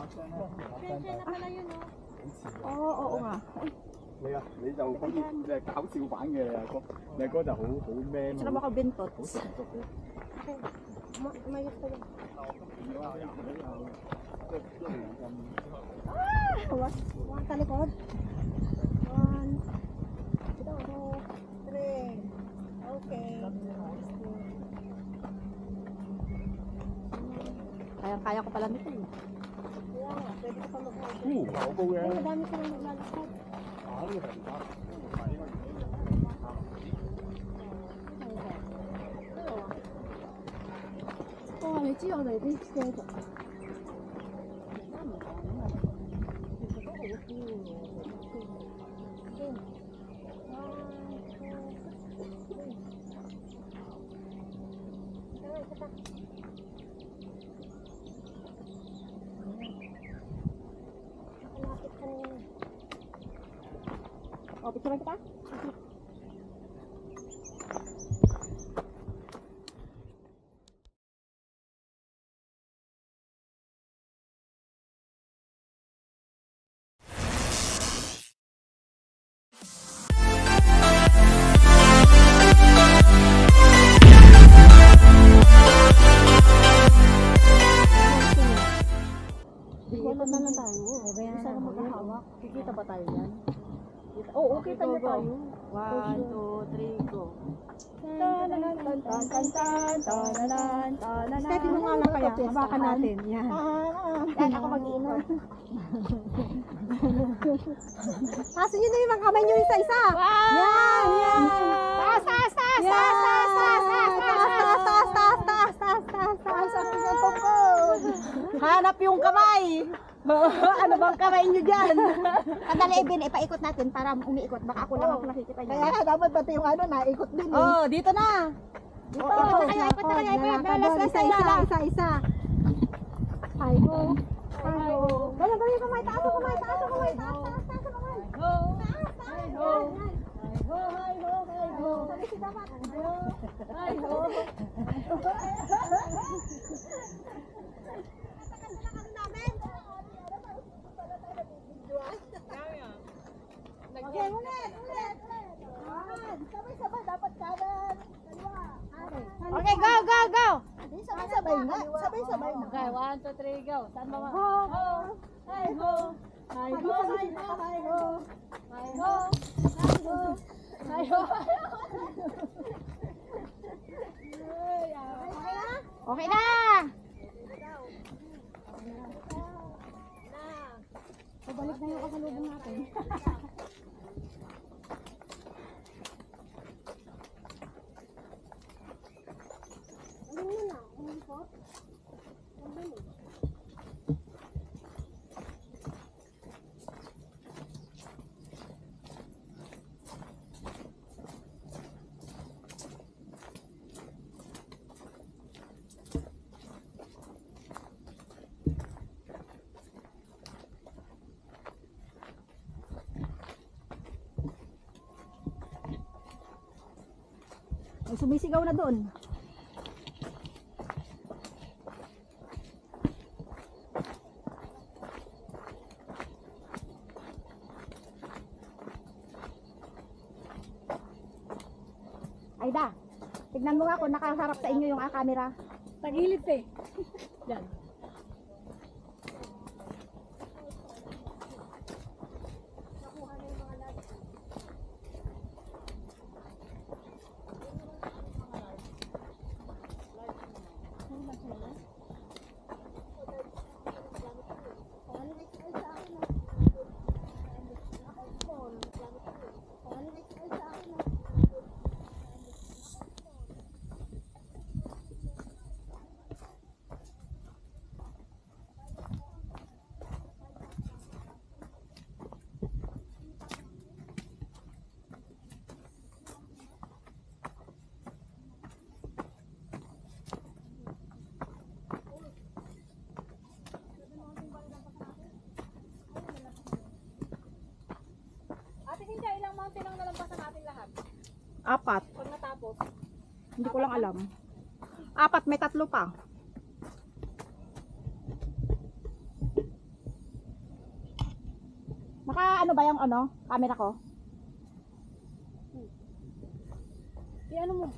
Kaya na pala yun, oh. Oo nga. 你就好似你係搞笑版嘅阿哥，你阿哥就好 man， Sarap ako bintot. 好成熟嘅。 Mayos pa yun. One talikod. 1, 2, 3. Okay. Kaya ko pala nito eh. Kaya nga, pwede ka pa mag-order. 好高嘅。 Ay, madami silang naglalakad. 啊，呢個係唔得，唔係應該。 哇，你知我哋啲車就O, picture kita? Ikot na lang tayo. Isa na maghahawak. Kikita ba tayo yan? Oo, kita niya tayo. 1, 2, 3, go. Steady mo nga lang kaya. Hawakan natin. Yan. Yan, ako mag-iinom. Paso nyo na yung mga kamay nyo isa-isa. Yan, yan. Taas, taas, taas, taas, taas, taas, taas, taas, taas, taas, taas, taas, taas, taas, taas. Hanap yung kamay. Ano bang kamay nyo dyan? Kadali, Ibin, ipaikot natin para umiikot. Baka ako lang ako nakikita niya. Kaya dapat pati yung ano, naikot din eh. Oh, dito na. Dito. Ikot na kayo, ikot na kayo. Isa-isa, isa-isa. Ay, ho. Ay, ho. Dali, dali, kamay, taas ang kamay, taas ang kamay, taas, taas, taas ang kamay. Taas, taas. Ay, ho. Ay, ho, ay, ho, ay, ho. Dali si dapat. Ay, ho. Okay, ulit. Sabay-sabay, dapat kanan. Dalawa. Okay, go, go, go. Sabay-sabay na. Sabay-sabay na. Okay, 1, 2, 3, go. Saan ba? Ho. Ay, ho. Ay, ho. Ay, ho. Ay, ho. Ay, ho. Ay, ho. Okay na. Pabalik na yung kasalubong natin. Ano mo na? Ano po? Ano mo? May sumisigaw na doon. Aida, tignan mo nga kung nakaharap sa inyo yung camera. Tagilid eh. Yan. Ilang nalampasan natin lahat? 4. Pag natapos? Hindi ko lang alam. 4, may 3 pa. Naka ano ba yung ano? Camera ko? ano mo?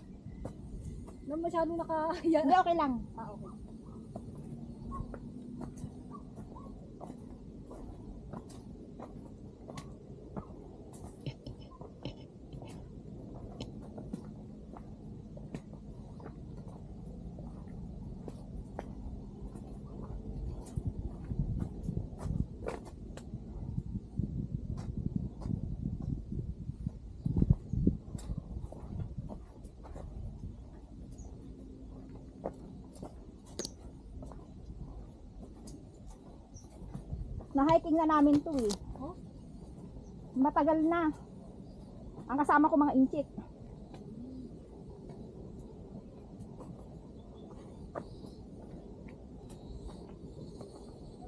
Na masyado naka-yan. Hindi, okay lang. Okay. Na-hiking na namin to eh. Oh? Matagal na. Ang kasama ko mga inchik.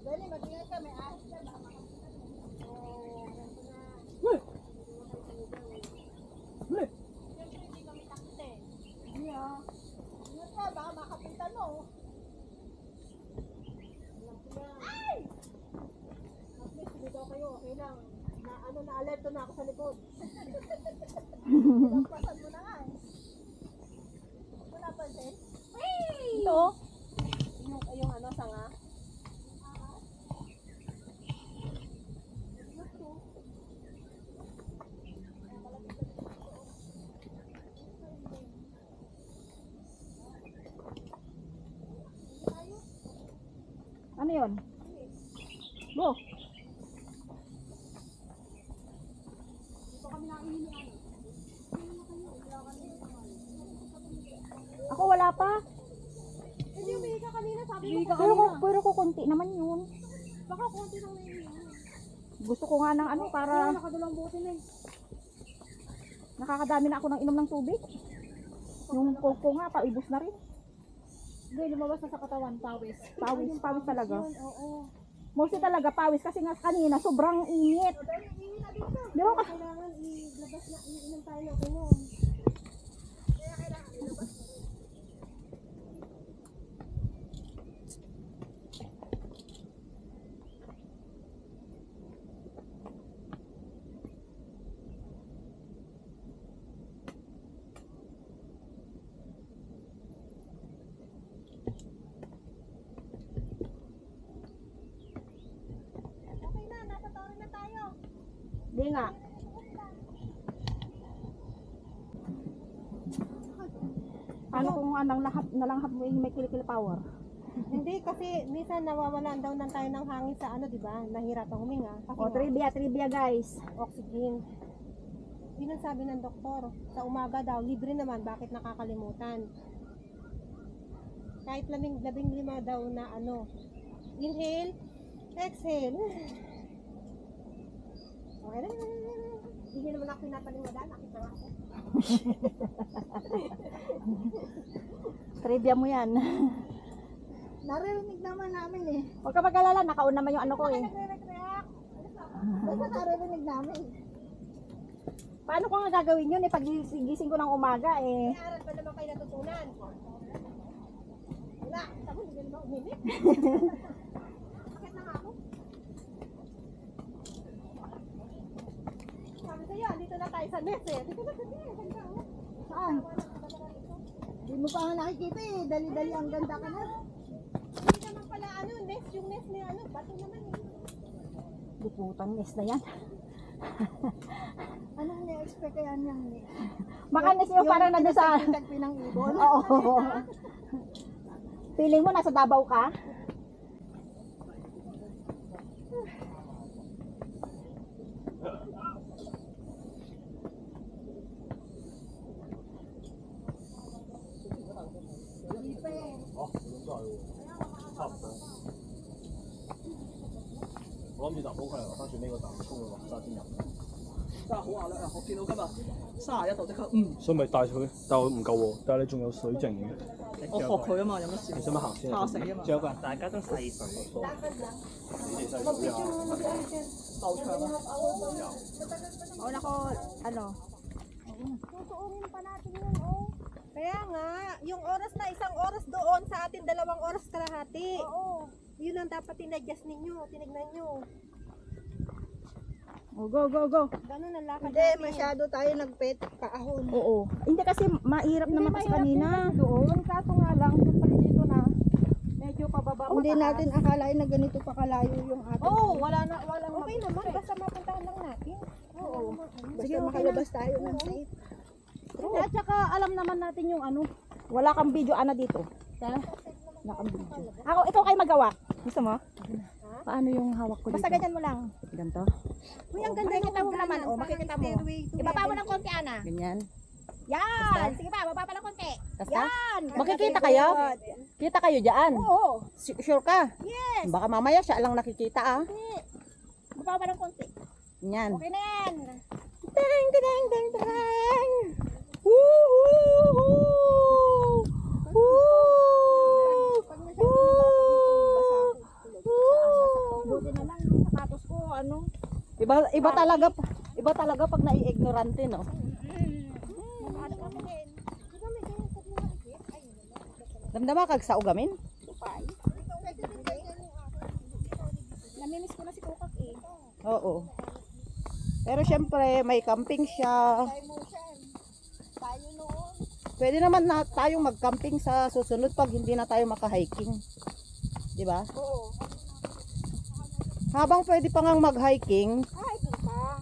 Dali, mag-ingat ka. May ahas ka. Baka baka makapitan mo. Ay! At least, dito kayo. Okay lang. Na-alerto na ako sa likod. Pagpasan mo na nga eh. Wala pa din. Ito oh. Yung sanga. Ano yun? Go. Ako wala pa. Hindi umihi ka kanina. Sabi mo Pero ko konti naman yun. baka konti lang na yun. Gusto ko nga ng ano para Nakadalang bote na eh. nakakadami na ako ng inom ng tubig. Yung coke ko nga, paibos na rin. Hindi, lumabas na sa katawan. Pawis. Pawis talaga. Yun, oo. Mostly talaga pawis kasi nga kanina sobrang init. Dahil ihi na dito. Di ba ka? Kailangan ilabas na, iinom tayo ng inom. Kaya kailangan ilabas. Okay na, nasa tawin na tayo. Di nga. Paano kung anong nalanghap mo yung may kilikili power? Hindi, kasi minsan nawawalan daw ng tayo ng hangin sa di ba? Nahirapan huminga. Kasi O, trivia guys. oxygen. Yun ang sabi ng doktor. Sa umaga daw, libre naman, bakit nakakalimutan? Kahit labing lima daw na inhale, exhale. Okay na. Hindi naman ako pinapalimutan, nakita ako. Trivia mo yan. Naririnig naman namin eh. Huwag ka mag-alala, nakauna naman yung ano ko eh. Nagre-react. Basta naririnig namin. Paano ko nga gagawin yun eh? Pag gising ko ng umaga eh. May aral pa naman kayo natutunan. Wala. Ako hindi naman uminig. Bakit na nga ako? Sabi sa'yo, dito na tayo sa nest eh. Dito na sa nest. Ganda oh. Saan? Hindi mo pa nga nakikita eh. Dali-dali ang ganda ka na. Hindi naman pala nest. Yung nest na bato naman eh. Liputan, nest na yan. Anong na-expect kaya niyang nest? Makanis yung parang nandun sa... Tagpi ng ibon? Oo. Feeling mo nasa Davao ka?我諗住搭好佢嚟，翻最尾個站衝去黃沙先入。真係好壓力啊！我見到今日31度即刻，所以咪帶佢，但係我唔夠喎，但係你仲有水剩嘅。我學佢啊嘛，有乜事？你使唔使行先？怕死啊嘛！仲有個人大家都細水，你哋細水啊！夠長啊！Wala ko, ano? Tutuunin pa natin yun, oh. Kaya nga, yung oras na isang oras doon sa atin, 2 oras kalahati. Oo. Yun ang dapat tinadjust ninyo, tinignan nyo. Oh, go, go, go. Ganun ang lakad Hindi, masyado tayo nagpet kaahon. Oo. Hindi kasi mahirap naman kasi kanina. Doon, kaso nga lang, siyempre dito na, medyo pababa pa. Hindi natin akalain na ganito pa kalayo yung ating. Oo, walang okay naman, basta mapuntahan lang natin. Oo. Sige, makalabas tayo ng safe. At saka alam naman natin yung ano. Wala kang video, Ana, dito. Wala kang video. Ako, ikaw kayo magawa. Gusto mo? Paano yung hawak ko dito? Basta ganyan mo lang. Ganito? Uy, ang ganda Makikita mo naman, oh, makikita mo. Ibaba mo ng konti, Ana. Ganyan. Yan! Sige pa, baba pa ng konti. Yan! Makikita kayo? Kita kayo dyan? Oo. Sure ka? Yes. Baka mamaya siya lang nakikita ah. Baba pa ng konti. Yan. Okay na yan. Ding, ding, ding, ding. Woo-hoo-hoo! Buti na lang yung sapatos ko, ano? Iba talaga pag nai-ignorante, no? Damdama kag sa ugamin? Namimiss ko na si Kukak eh. Oo. Pero syempre, may camping siya. Pwede naman na tayong mag-camping sa susunod pag hindi na tayo maka-hiking. Di ba? Oo. Habang pwede pa ngang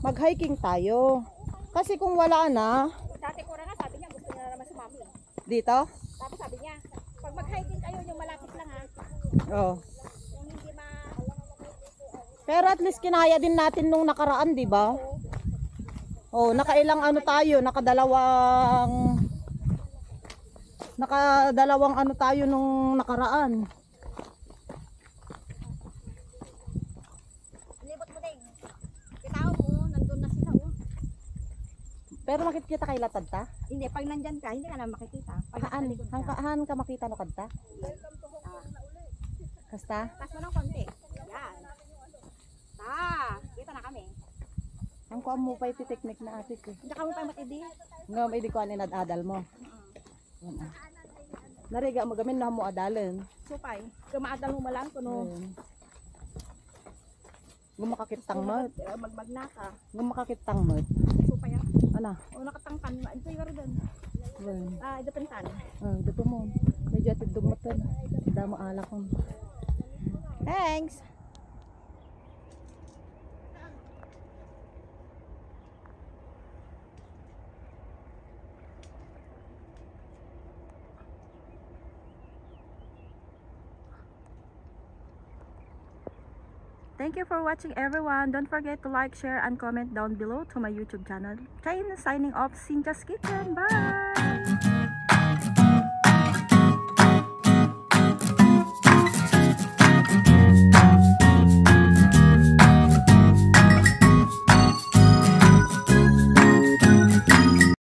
mag-hiking tayo. Kasi kung wala na, Dati ko nga sabi niya, gusto niya naman sumami. dito? Tapos sabi niya, pag mag-hiking kayo, yung malapit lang ha. Oh. Yung hindi Pero at least kinaya din natin nung nakaraan, di ba? Oh, nakailang ano tayo, nakadalawang ano tayo nung nakaraan. Libot mo din. Kitao mo, nandun na sila oh. Pero makikita kay latad ta? Hindi, pag nandyan ka, hindi ka na makikita. Pag Haan ka makita no kadta? Kasta? Pas mo ng konti. Yan. Kita na kami. Ang kuha mo pa iti technique na atik eh. Hindi ka mo pa matidi. Nga may di ko anin adal mo. Nariga mo gamin na mo adalin. Supay. Kumaadal mo malang kuno. Gumakakitang mat. Magmagna ka. Gumakakitang mat. Supay ah. Ana? O nakatangkan. Ito yung doon. Ito pintan. Dito mo. Medyo atid dugmatan. Dama ala ko. Thanks! Thank you for watching everyone. Don't forget to like, share, and comment down below to my YouTube channel. Kain signing off, Sinja's Kitchen. Bye!